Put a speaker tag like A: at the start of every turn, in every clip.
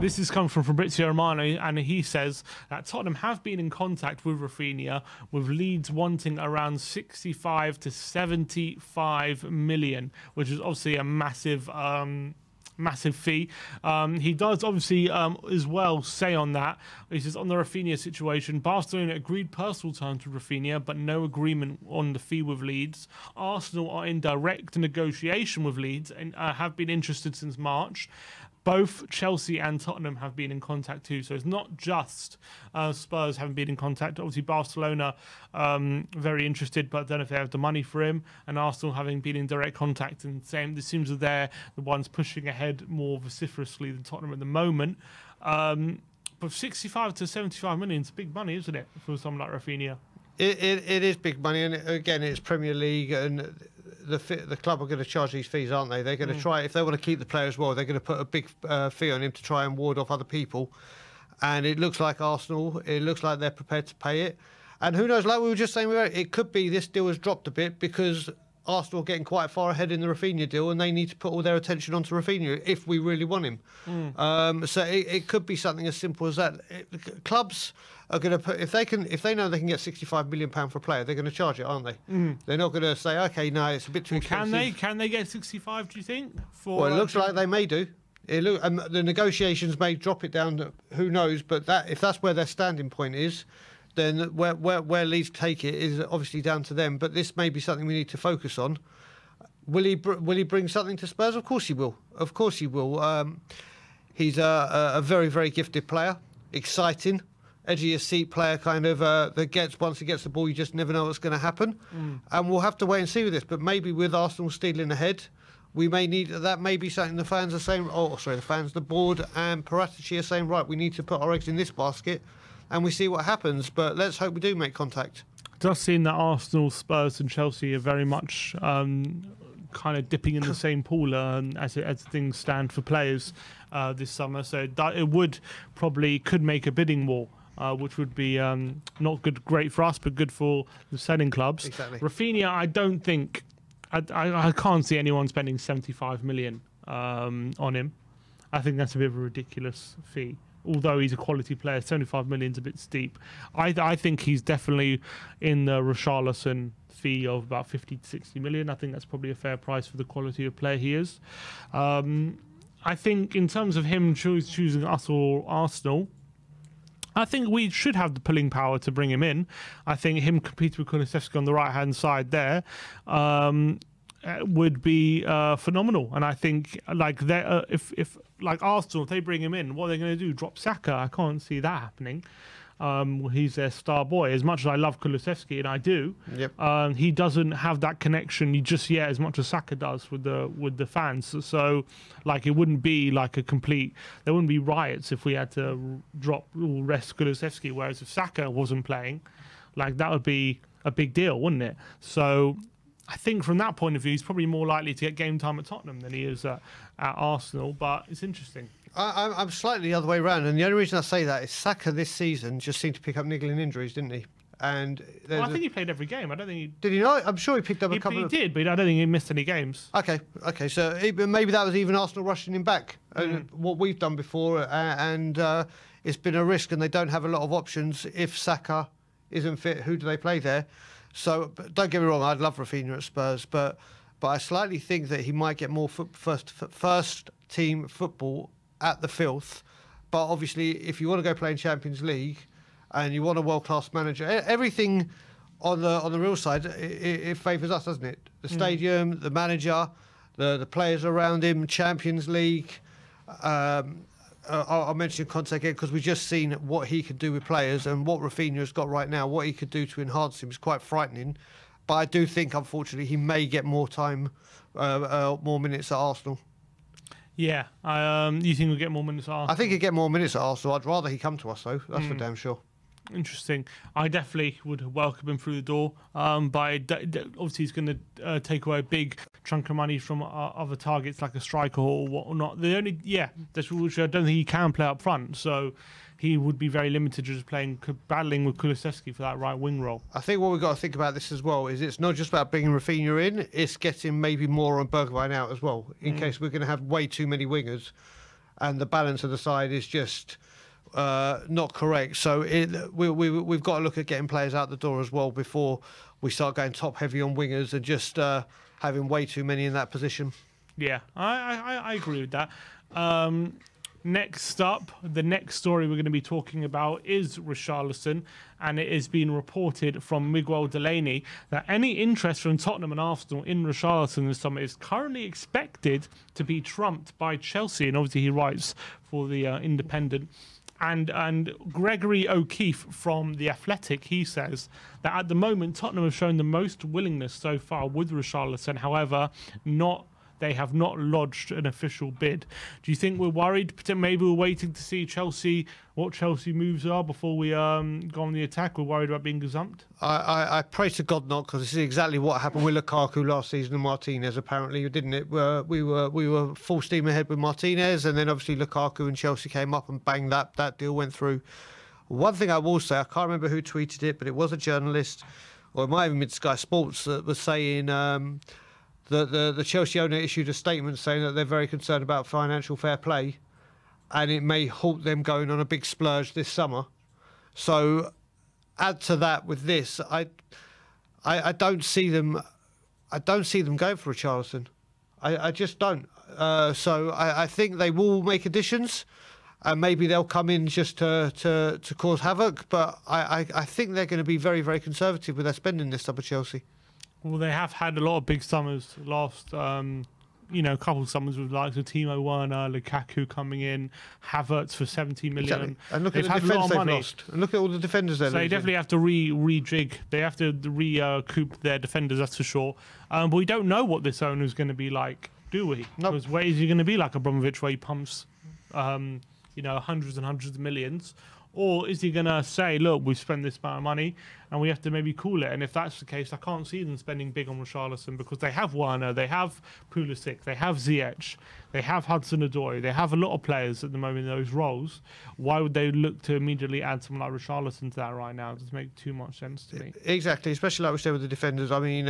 A: This is coming from Fabrizio Romano, and he says that Tottenham have been in contact with Raphinha, with Leeds wanting around 65 to 75 million, which is obviously a massive fee. He does obviously as well say on that, he says on the Raphinha situation, Barcelona agreed personal terms with Raphinha, but no agreement on the fee with Leeds. Arsenal are in direct negotiation with Leeds and have been interested since March. Both Chelsea and Tottenham have been in contact too, so it's not just Spurs haven't been in contact. Obviously, Barcelona very interested, but I don't know if they have the money for him. And Arsenal having been in direct contact, and same. It seems that they're the ones pushing ahead more vociferously than Tottenham at the moment. But 65 to 75 million is big money, isn't it, for someone like Raphinha?
B: It is big money, and again, it's Premier League, and the club are going to charge these fees, aren't they? They're going to try, if they want to keep the player as well, they're going to put a big fee on him to try and ward off other people. And it looks like Arsenal, it looks like they're prepared to pay it. And who knows, like we were just saying, it could be this deal has dropped a bit because Arsenal are getting quite far ahead in the Raphinha deal, and they need to put all their attention onto Raphinha if we really want him. So it could be something as simple as that. Clubs are going to put, if they know they can get £65 million for a player, they're going to charge it, aren't they? They're not going to say, okay, no, it's a bit too expensive.
A: Can they get 65? Do you think?
B: Well, it looks like they may do. The negotiations may drop it down. Who knows? But if that's where their standing point is, then where Leeds take it is obviously down to them. But this may be something we need to focus on. Will he bring something to Spurs? Of course he will. Of course he will. He's a very, very gifted player, exciting, edge of your seat player, kind of that once he gets the ball, you just never know what's going to happen. And we'll have to wait and see with this. But maybe with Arsenal stealing ahead, we may need that. May be something the fans are saying. Oh, sorry, the board and Paratici are saying, right, we need to put our eggs in this basket, and we see what happens. But let's hope we do make contact. It
A: does seem that Arsenal, Spurs and Chelsea are very much kind of dipping in the same pool as things stand for players this summer. So it could make a bidding war, which would be not great for us, but good for the selling clubs.
B: Exactly.
A: Raphinha, I don't think... I can't see anyone spending 75 million on him. I think that's a bit of a ridiculous fee. Although he's a quality player, 75 million is a bit steep. I think he's definitely in the Richarlison fee of about 50 to 60 million. I think that's probably a fair price for the quality of player he is. I think in terms of him choosing us or Arsenal, I think we should have the pulling power to bring him in. I think him competing with Kulusevski on the right-hand side there would be phenomenal. And I think if Arsenal, if they bring him in, what are they going to do? Drop Saka? I can't see that happening. He's their star boy. As much as I love Kulusevski, and I do, he doesn't have that connection just yet as much as Saka does with the fans. So, it wouldn't be like a complete. There wouldn't be riots if we had to drop or rest Kulusevski. Whereas if Saka wasn't playing, that would be a big deal, wouldn't it? So, I think from that point of view, he's probably more likely to get game time at Tottenham than he is at Arsenal. But it's interesting.
B: I'm slightly the other way around, and the only reason I say that is Saka this season just seemed to pick up niggling injuries, didn't he? And
A: I think he played every game. I don't think he
B: did. He not? I'm sure he picked up a couple.
A: He did, but I don't think he missed any games.
B: Okay. So maybe that was even Arsenal rushing him back. What we've done before, and it's been a risk, and they don't have a lot of options. If Saka isn't fit, who do they play there? So don't get me wrong, I'd love Raphinha at Spurs, but I slightly think that he might get more first team football at the filth. But obviously, if you want to go play in Champions League and you want a world-class manager, everything on the real side, it favours us, doesn't it? The stadium, the manager, the players around him, Champions League. I'll mention Conte again because we've just seen what he could do with players, and what Raphinha has got right now, what he could do to enhance him is quite frightening. But I do think, unfortunately, he may get more time, more minutes at Arsenal.
A: Yeah, you think we'll get more minutes at Arsenal?
B: I think he'll get more minutes at Arsenal. I'd rather he come to us, though. That's for damn sure.
A: Interesting. I definitely would welcome him through the door. But obviously he's going to take away a big chunk of money from other targets like a striker or whatnot. Which I don't think he can play up front. So he would be very limited to just battling with Kulusevski for that right wing role.
B: I think what we've got to think about this as well is it's not just about bringing Raphinha in, it's getting maybe more on Bergwijn out as well, in case we're going to have way too many wingers. and the balance of the side is just not correct. So we've got to look at getting players out the door as well before we start going top heavy on wingers and just having way too many in that position.
A: Yeah, I agree with that. Next up, the next story we're going to be talking about is Richarlison, and it has been reported from Miguel Delaney that any interest from Tottenham and Arsenal in Richarlison this summer is currently expected to be trumped by Chelsea, and obviously he writes for the Independent. And Gregory O'Keefe from The Athletic, he says that at the moment Tottenham have shown the most willingness so far with Richarlison, however, they have not lodged an official bid. Do you think we're worried? Maybe we're waiting to see what Chelsea moves are before we go on the attack. We're worried about being gazumped?
B: I pray to God not, because this is exactly what happened with Lukaku last season and Martinez, apparently, didn't it? We were full steam ahead with Martinez, and then obviously Lukaku and Chelsea came up and bang, that deal went through. One thing I will say, I can't remember who tweeted it, but it was a journalist, or it might have been Sky Sports, that was saying... The Chelsea owner issued a statement saying that they're very concerned about financial fair play, and it may halt them going on a big splurge this summer. So, add to that with this, I don't see them. I don't see them going for Richarlison. I just don't. So I think they will make additions, and maybe they'll come in just to cause havoc. But I think they're going to be very, very conservative with their spending this summer, Chelsea.
A: Well, they have had a lot of big summers last, couple of summers with likes of Timo Werner, Lukaku coming in, Havertz for 70 million.
B: Exactly. And look at the defence they've lost. And look at all the defenders they're losing.
A: So they definitely have to rejig. They have to recoup their defenders, that's for sure. But we don't know what this owner is going to be like, do we?
B: No.
A: Because where is he going to be like Abramovich, where he pumps, hundreds and hundreds of millions? Or is he going to say, look, we've spent this amount of money and we have to maybe cool it? And if that's the case, I can't see them spending big on Richarlison, because they have Werner, they have Pulisic, they have Ziyech, they have Hudson-Odoi, they have a lot of players at the moment in those roles. Why would they look to immediately add someone like Richarlison to that right now? It doesn't make too much sense to me.
B: Exactly, especially like we said with the defenders. I mean,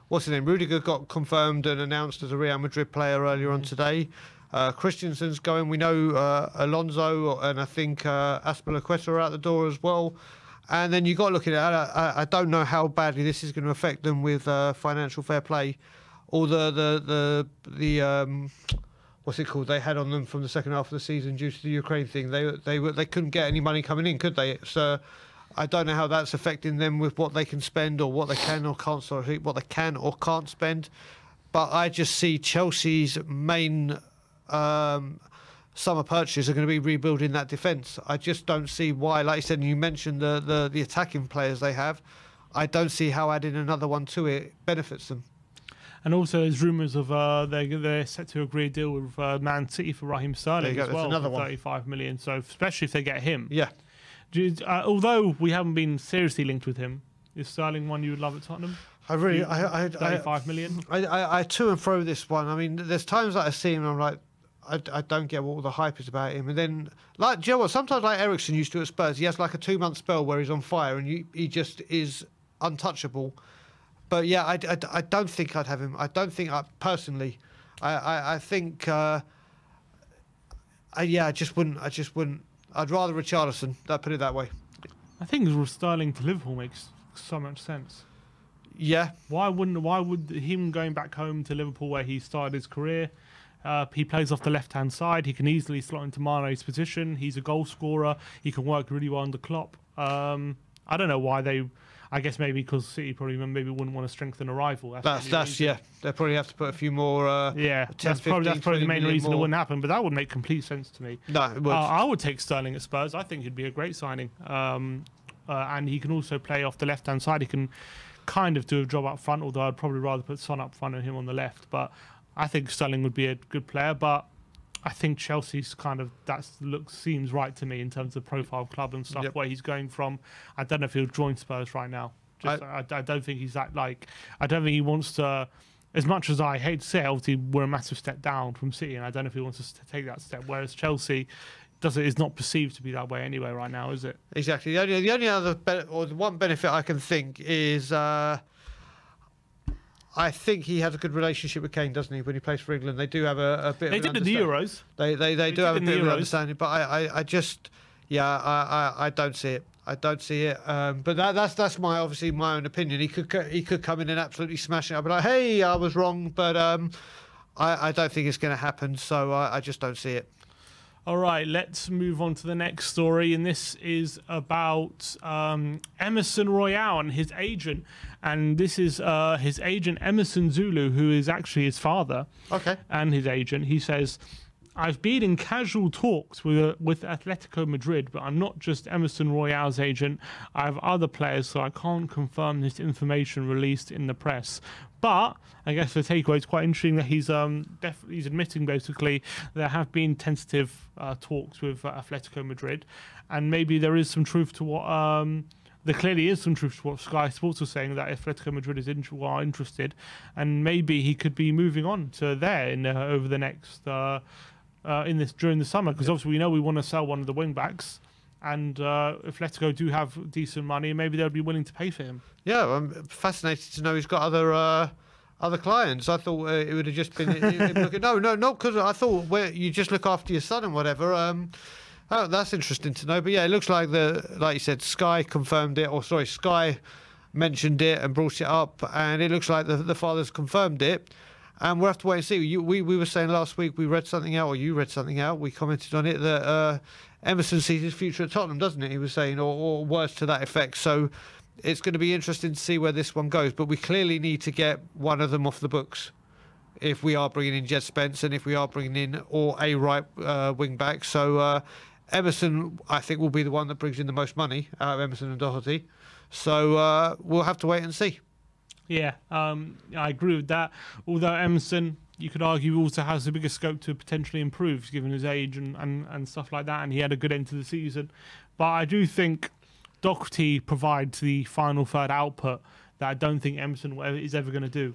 B: what's his name? Rudiger got confirmed and announced as a Real Madrid player earlier on today. Christensen's going. We know Alonso and I think Azpilicueta are out the door as well. And then you got to look at it. I don't know how badly this is going to affect them with financial fair play, or the what's it called? They had on them from the second half of the season due to the Ukraine thing. They couldn't get any money coming in, could they? So I don't know how that's affecting them with what they can spend or what they can or can't. Sorry, what they can or can't spend. But I just see Chelsea's main summer purchases are going to be rebuilding that defence. I just don't see why, like you said, and you mentioned the attacking players they have, I don't see how adding another one to it benefits them.
A: And also there's rumours of they're set to agree a deal with Man City for Raheem Sterling as well, for 35 million. So especially if they get him.
B: Yeah.
A: Although we haven't been seriously linked with him, is Sterling one you would love at Tottenham?
B: I really,
A: 35 million.
B: I to and fro this one. I mean, there's times that I see him and I'm like, I don't get what all the hype is about him. And then, like, do you know what? Sometimes, like Eriksen used to at Spurs, he has like a 2-month spell where he's on fire and he just is untouchable. But yeah, I don't think I'd have him. I don't think, personally, I think, I just wouldn't. I'd rather Richarlison. I'd put it that way.
A: I think Sterling to Liverpool makes so much sense.
B: Yeah.
A: Why would him going back home to Liverpool where he started his career? He plays off the left-hand side. He can easily slot into Mane's position. He's a goal scorer. He can work really well under Klopp. I don't know why they... I guess maybe because City probably maybe wouldn't want to strengthen a rival.
B: That's yeah. They'll probably have to put a few more...
A: 10, that's probably the main reason it wouldn't happen, but that would make complete sense to me.
B: No, it would.
A: I would take Sterling at Spurs. I think he'd be a great signing. And he can also play off the left-hand side. He can kind of do a job up front, although I'd probably rather put Son up front and him on the left. But I think Sterling would be a good player, but I think Chelsea's kind of seems right to me in terms of profile club and stuff. Yep. Where he's going from. I don't know if he'll join Spurs right now. I don't think he's that I don't think he wants to. As much as I hate to say, obviously we're a massive step down from City, and I don't know if he wants to take that step. Whereas Chelsea is not perceived to be that way anyway right now, is it?
B: Exactly. The only other or the one benefit I can think is. I think he has a good relationship with Kane, doesn't he? When he plays for England, they do have a bit.
A: They
B: of
A: did in the Euros.
B: They do have a bit of understanding, but I just I don't see it. I don't see it. But that's my obviously my own opinion. He could come in and absolutely smash it. I'll be like, hey, I was wrong, but I don't think it's going to happen. So I just don't see it.
A: All right, let's move on to the next story, and this is about Emerson Royale and his agent. And this is his agent, Emerson Zulu, who is actually his father.
B: Okay.
A: And his agent. He says, I've been in casual talks with Atletico Madrid, but I'm not just Emerson Royale's agent. I have other players, so I can't confirm this information released in the press. But I guess the takeaway is quite interesting that he's admitting basically there have been tentative talks with Atletico Madrid, and maybe there is some truth to what there clearly is some truth to what Sky Sports was saying, that Atletico Madrid is interested, and maybe he could be moving on to there over the next during the summer, because obviously we know we want to sell one of the wing backs. And if Atletico do have decent money, maybe they'll be willing to pay for him. Yeah, I'm
B: fascinated to know he's got other clients. I thought it would have just been no, because I thought you just look after your son and whatever. Oh, that's interesting to know. But yeah, it looks like like you said, Sky confirmed it, or sorry, Sky mentioned it and brought it up, and it looks like the father's confirmed it. And we'll have to wait and see. We were saying last week, we read something out, or you read something out, we commented on it, that Emerson sees his future at Tottenham, doesn't it? He was saying, or words to that effect. So it's going to be interesting to see where this one goes. But we clearly need to get one of them off the books if we are bringing in Jed Spence, and if we are bringing in a right wing back. So Emerson, I think, will be the one that brings in the most money out of Emerson and Doherty. So we'll have to wait and see.
A: Yeah, I agree with that. Although Emerson, you could argue, also has the biggest scope to potentially improve, given his age and stuff like that, and he had a good end to the season. But I do think Doherty provides the final third output that I don't think Emerson is ever going to do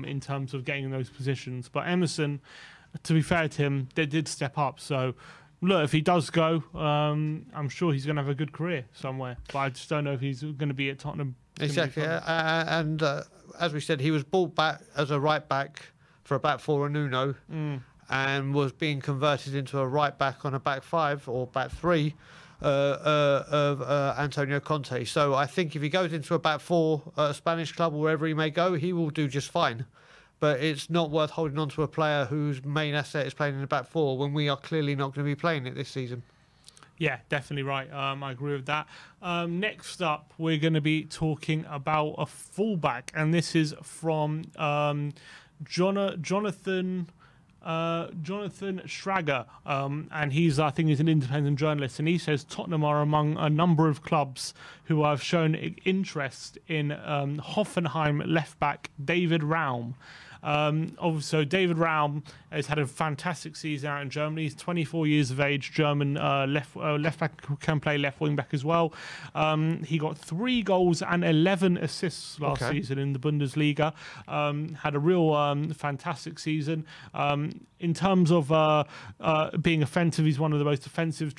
A: in terms of getting in those positions. But Emerson, to be fair to him, they did step up. So look, if he does go, I'm sure he's going to have a good career somewhere. But I just don't know if he's going to be at Tottenham.
B: Exactly, and as we said, he was brought back as a right back for a back four and Nuno, and was being converted into a right back on a back five or back three of Antonio Conte. So I think if he goes into a back four at a Spanish club or wherever he may go, he will do just fine. But it's not worth holding on to a player whose main asset is playing in the back four when we are clearly not going to be playing it this season.
A: Yeah, definitely right. I agree with that. Next up, we're going to be talking about a fullback, and this is from Jonathan Schrager, and I think he's an independent journalist, and he says Tottenham are among a number of clubs who have shown interest in Hoffenheim left back David Raum. Also, David Raum has had a fantastic season out in Germany. He's 24 years of age, German left back who can play left wing back as well. He got 3 goals and 11 assists last season in the Bundesliga. Had a real fantastic season. In terms of being offensive, he's one of the most offensive,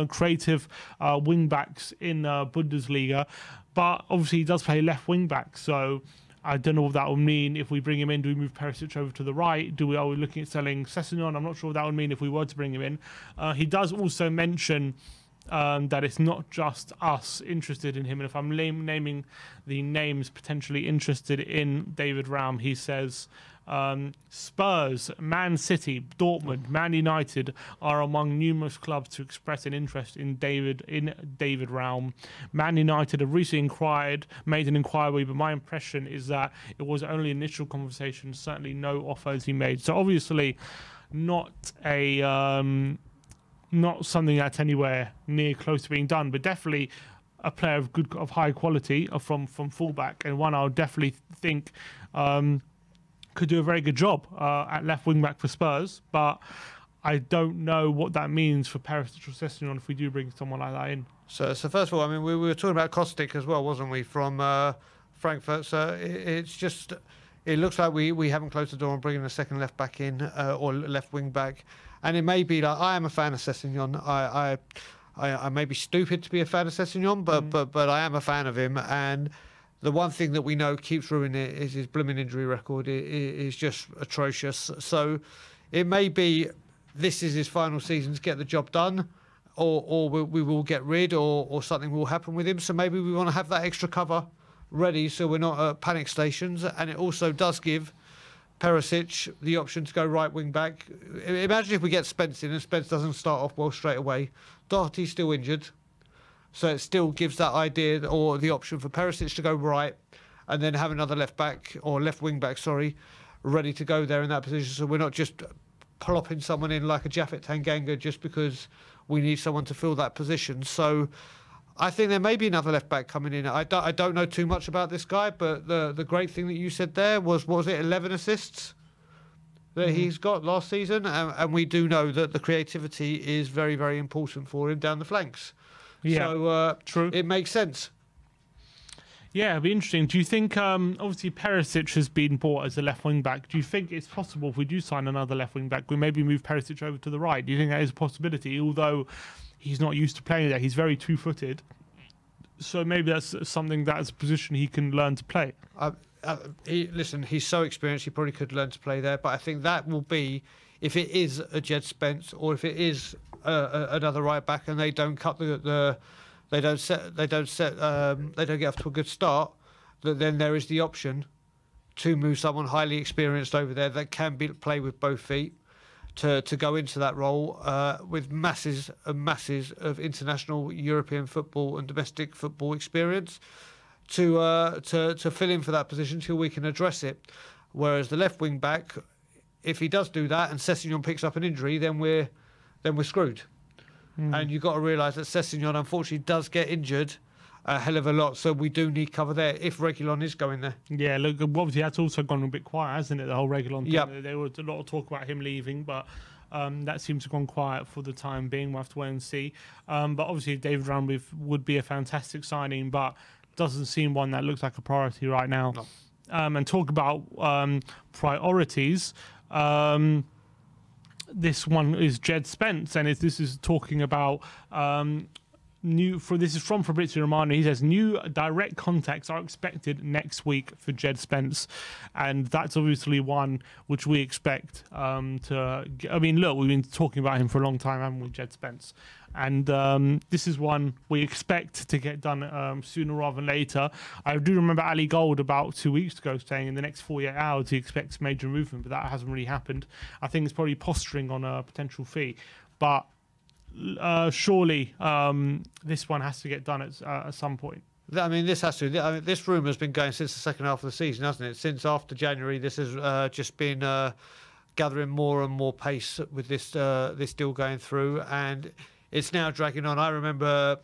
A: creative wing backs in Bundesliga. But obviously, he does play left wing back, so I don't know what that will mean if we bring him in. Do we move Perisic over to the right? Are we looking at selling Sessegnon? I'm not sure what that would mean if we were to bring him in. He does also mention that it's not just us interested in him. And if I'm naming the names potentially interested in David Raum, he says Spurs, Man City, Dortmund, Man United are among numerous clubs to express an interest in David Raum. Man United have recently made an inquiry, but my impression is that it was only initial conversation, certainly no offers he made. So obviously not something that's anywhere near close to being done, but definitely a player of high quality from fullback, and one I would definitely think could do a very good job at left wing back for Spurs. But I don't know what that means for Perisic or Sessegnon if we do bring someone like that in.
B: So first of all, I mean, we were talking about Kostic as well, wasn't we, from Frankfurt? So it's just, it looks like we haven't closed the door on bringing a second left back in or left wing back. And it may be like, I am a fan of Sessegnon. I may be stupid to be a fan of Sessegnon, but I am a fan of him. And the one thing that we know keeps ruining it is his blooming injury record. It is just atrocious. So it may be this is his final season to get the job done, or we will get rid, or something will happen with him. So maybe we want to have that extra cover ready so we're not at panic stations. And it also does give Perisic the option to go right wing back. Imagine if we get Spence in and Spence doesn't start off well straight away. Doherty's still injured. So it still gives that idea or the option for Perisic to go right and then have another left back or left wing back, ready to go there in that position. So we're not just plopping someone in like a Japhet Tanganga just because we need someone to fill that position. So I think there may be another left back coming in. I don't know too much about this guy, but the great thing that you said there was it 11 assists that he's got last season? And we do know that the creativity is very, very important for him down the flanks.
A: Yeah,
B: so
A: true.
B: It makes sense.
A: Yeah, it'd be interesting. Do you think, obviously Perisic has been bought as a left wing back. Do you think it's possible if we do sign another left wing back, we maybe move Perisic over to the right? Do you think that is a possibility? Although he's not used to playing there, he's very two-footed. So maybe that's something, that's a position he can learn to play.
B: Listen, he's so experienced, he probably could learn to play there. But I think that will be, if it is a Jed Spence or if it is another right back and they don't cut they don't get off to a good start, that then there is the option to move someone highly experienced over there that can play with both feet to go into that role with masses and masses of international European football and domestic football experience to fill in for that position till we can address it. Whereas the left wing back, if he does do that and Sessegnon picks up an injury, then we're screwed. And you've got to realise that Sessegnon unfortunately does get injured a hell of a lot, so we do need cover there if Reguilon is going there. Yeah,
A: look, obviously that's also gone a bit quiet, hasn't it, the whole Reguilon thing?
B: Yep.
A: There was a lot of talk about him leaving, but that seems to have gone quiet for the time being. We'll have to wait and see. But obviously David Raum would be a fantastic signing, but doesn't seem one that looks like a priority right now.
B: No.
A: And talk about priorities. This one is Jed Spence, and this is talking about this is from Fabrizio Romano. He says new direct contacts are expected next week for Jed Spence, and that's obviously one which we expect to. I mean, look, we've been talking about him for a long time, haven't we, Jed Spence? And this is one we expect to get done sooner rather than later. I do remember Ali Gold about 2 weeks ago saying in the next 48 hours he expects major movement, but that hasn't really happened. I think it's probably posturing on a potential fee, but surely this one has to get done at some point.
B: I mean, this has to. I mean, this rumour has been going since the second half of the season, hasn't it? Since after January, this has just been gathering more and more pace with this deal going through, and it's now dragging on. I remember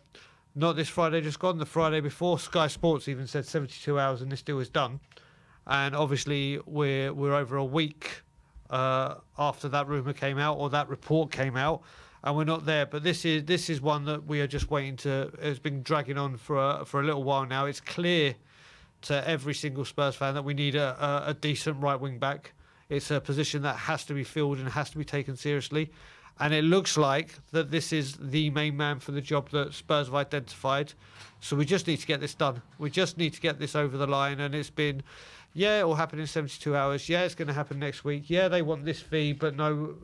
B: not this Friday just gone, the Friday before, Sky Sports even said 72 hours and this deal is done. And obviously we're over a week after that rumour came out or that report came out, and we're not there. But this is one that we are just waiting to. It's been dragging on for a little while now. It's clear to every single Spurs fan that we need a decent right wing back. It's a position that has to be filled and has to be taken seriously. And it looks like that this is the main man for the job that Spurs have identified. So we just need to get this done. We just need to get this over the line. And it's been, yeah, it will happen in 72 hours. Yeah, it's going to happen next week. Yeah, they want this fee, but no,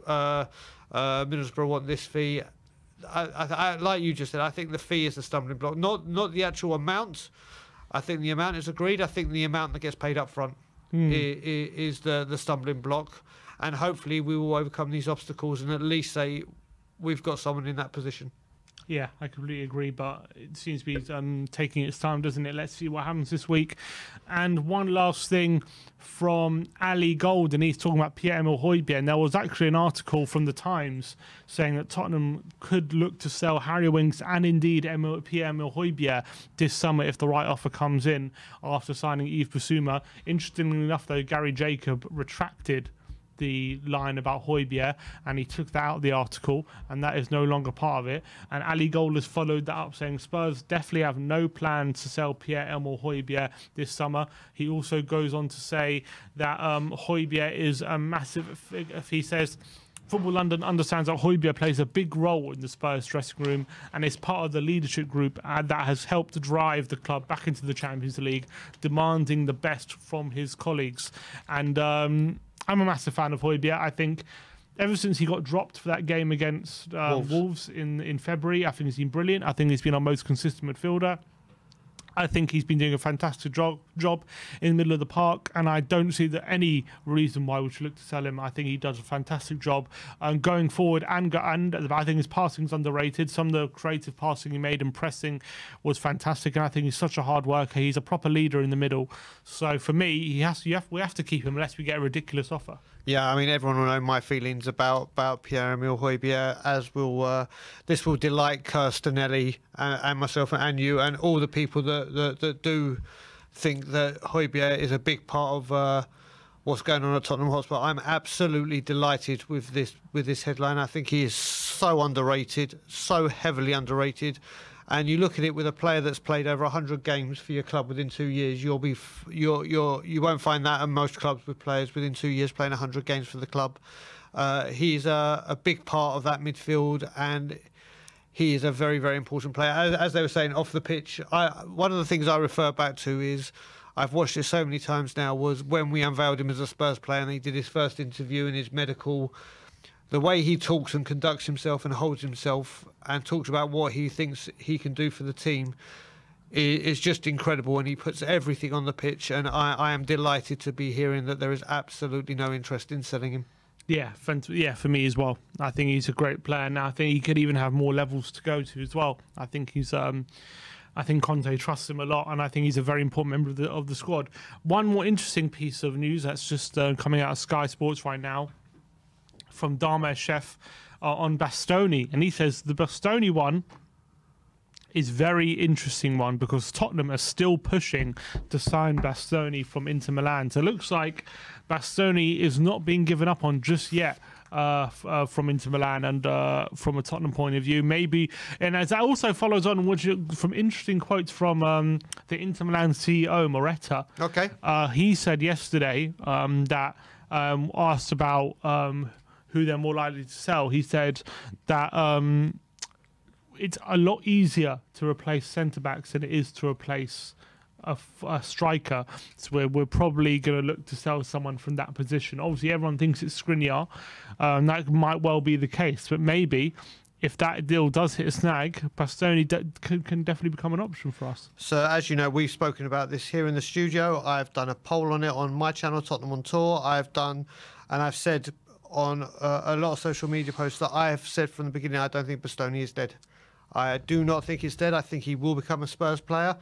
B: Middlesbrough want this fee. I like you just said, I think the fee is the stumbling block. Not the actual amount. I think the amount is agreed. I think the amount that gets paid up front is the stumbling block. And hopefully we will overcome these obstacles and at least say we've got someone in that position.
A: Yeah, I completely agree, but it seems to be taking its time, doesn't it? Let's see what happens this week. And one last thing from Ali Gold, and he's talking about Pierre-Emile Hojbjerg. And there was actually an article from the Times saying that Tottenham could look to sell Harry Winks and indeed Pierre-Emile Hojbjerg this summer if the right offer comes in after signing Yves Bissouma. Interestingly enough, though, Gary Jacob retracted the line about Hojbjerg and he took that out of the article, and that is no longer part of it. And Ali Gold has followed that up saying Spurs definitely have no plan to sell Pierre-Emile Hojbjerg this summer. He also goes on to say that Hojbjerg is a massive, he says, Football London understands that Hojbjerg plays a big role in the Spurs dressing room and is part of the leadership group that has helped drive the club back into the Champions League, demanding the best from his colleagues. And I'm a massive fan of Hojbjerg. I think ever since he got dropped for that game against Wolves in February, I think he's been brilliant. I think he's been our most consistent midfielder. I think he's been doing a fantastic job in the middle of the park, and I don't see any reason why we should look to sell him. I think he does a fantastic job going forward, and I think his passing's underrated. Some of the creative passing he made and pressing was fantastic, and I think he's such a hard worker. He's a proper leader in the middle. So for me, we have to keep him unless we get a ridiculous offer.
B: Yeah, I mean, everyone will know my feelings about Pierre-Emile Hojbjerg, as will this will delight Kirstenelli and myself and you and all the people that do think that Hojbjerg is a big part of what's going on at Tottenham Hotspur. I'm absolutely delighted with this headline. I think he is so underrated, so heavily underrated. And you look at it with a player that's played over 100 games for your club within 2 years. You won't find that at most clubs with players within 2 years playing 100 games for the club. He's a big part of that midfield, and he is a very, very important player. As they were saying off the pitch, one of the things I refer back to is, I've watched it so many times now, was when we unveiled him as a Spurs player and he did his first interview in his medical. The way he talks and conducts himself and holds himself and talks about what he thinks he can do for the team is just incredible, and he puts everything on the pitch, and I am delighted to be hearing that there is absolutely no interest in selling him.
A: Yeah, for me as well. I think he's a great player. Now I think he could even have more levels to go to as well. I think he's I think Conte trusts him a lot, and I think he's a very important member of the squad. One more interesting piece of news that's just coming out of Sky Sports right now, from Dharmesh Chef on Bastoni, and he says the Bastoni one is very interesting one because Tottenham are still pushing to sign Bastoni from Inter Milan. So it looks like Bastoni is not being given up on just yet from Inter Milan, and from a Tottenham point of view, maybe. And as that also follows on from interesting quotes from the Inter Milan CEO Moretta.
B: Okay.
A: He said yesterday that asked about who they're more likely to sell, he said that it's a lot easier to replace centre-backs than it is to replace a striker. So we're probably going to look to sell someone from that position. Obviously, everyone thinks it's Skriniar. That might well be the case, but maybe if that deal does hit a snag, Bastoni can definitely become an option for us.
B: So, as you know, we've spoken about this here in the studio. I've done a poll on it on my channel, Tottenham on Tour. I've said on a lot of social media posts that I have said from the beginning, I don't think Bastoni is dead. I do not think he's dead. I think he will become a Spurs player.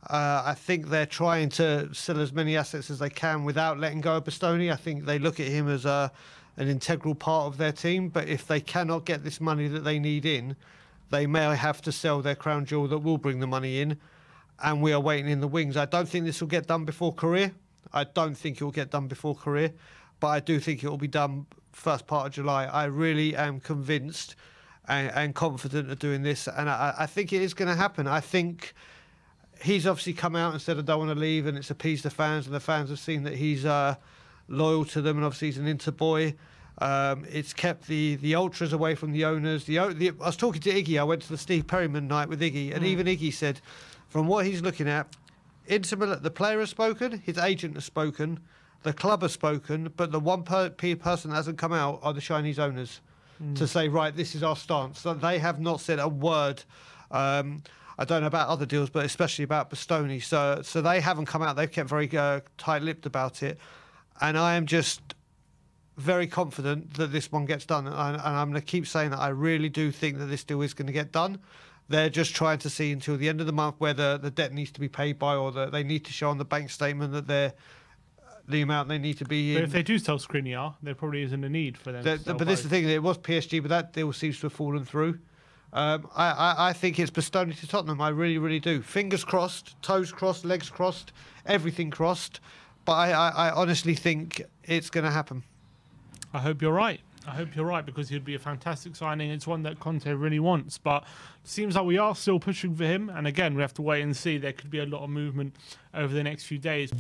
B: I think they're trying to sell as many assets as they can without letting go of Bastoni. I think they look at him as an integral part of their team, but if they cannot get this money that they need in, they may have to sell their crown jewel that will bring the money in, and we are waiting in the wings. I don't think this will get done before career. I don't think it will get done before career, but I do think it will be done first part of July. I really am convinced and confident of doing this, and I think it is going to happen. I think he's obviously come out and said I don't want to leave, and it's appeased the fans, and the fans have seen that he's loyal to them, and obviously he's an Inter boy. It's kept the ultras away from the owners. I was talking to Iggy. I went to the Steve Perryman night with Iggy, and even Iggy said, from what he's looking at, the player has spoken, his agent has spoken, the club has spoken, but the one person that hasn't come out are the Chinese owners to say, right, this is our stance. So they have not said a word. I don't know about other deals, but especially about Bastoni. So they haven't come out. They've kept very tight-lipped about it. And I am just very confident that this one gets done. And I'm going to keep saying that I really do think that this deal is going to get done. They're just trying to see until the end of the month where the debt needs to be paid by, or that they need to show on the bank statement that they're the amount they need to be in.
A: But if they do sell Skriniar, there probably isn't a need for them to sell
B: but this is the thing, it was PSG, but that deal seems to have fallen through. I think it's Bastoni to Tottenham. I really, really do. Fingers crossed, toes crossed, legs crossed, everything crossed. But I honestly think it's going to happen.
A: I hope you're right. I hope you're right, because he'd be a fantastic signing. It's one that Conte really wants, but it seems like we are still pushing for him. And again, we have to wait and see. There could be a lot of movement over the next few days.